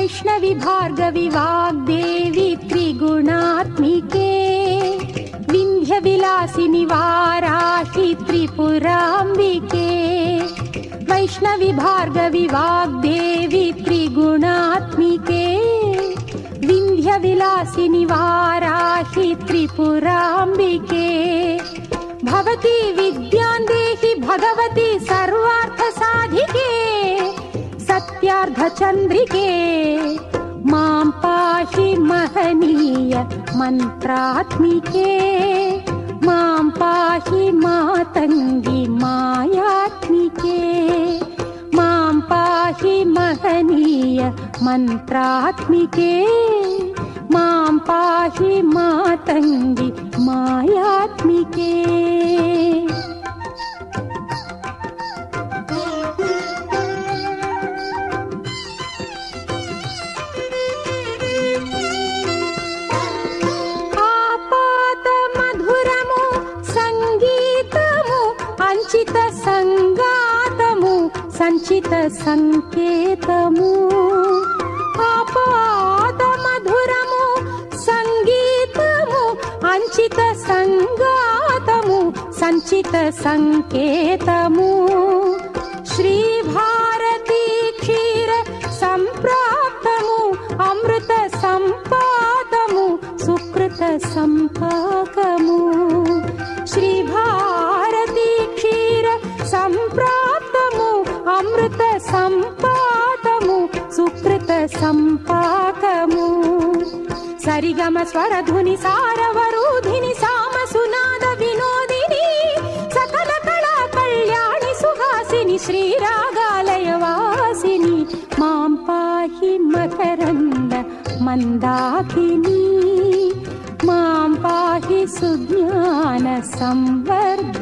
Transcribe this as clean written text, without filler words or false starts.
वैष्णवी भार्गवी वाग्देवी त्रिगुणात्मिके विंध्य विलासिनी वाराहि त्रिपुरांबिके वैष्णवी भार्गवी वाग्देवी त्रिगुणात्मिके विंध्य विलासिनी वाराहि त्रिपुरांबिके भवती विद्यां देहि भगवती सर्वार्थ साधिके सत्यार्थ चंद्रिके मां पाहि महनीय मंत्रात्मिके मां पाहि मातंगी मायात्मिके मां पाहि महनीय मंत्रात्मिके मां पाहि मातंगी मायात्मिके। సంచిత సంగాతము సంచిత సంకేతము ఆపాద మధురము సంగీతము అంచిత సంగాతము సంచిత సంకేతము శ్రీ భారతీ క్షీర సంప్రాప్తము అమృత సంపాదము సుకృత సంపాకము శ్రీ భారతీ క్షీర సంప్రాప్తము అమృత సంపాదము సుకృత సంపాకము సరిగమ స్వరధుని సారవరూధిని సామ సునాద వినోదిని సకల కళా కళ్యాణి సుహాసిని శ్రీరాగాలయ వాసిని మాం పాహి మకరంద మందాకిని మాం పాహి సుజ్ఞాన సంవర్ధి।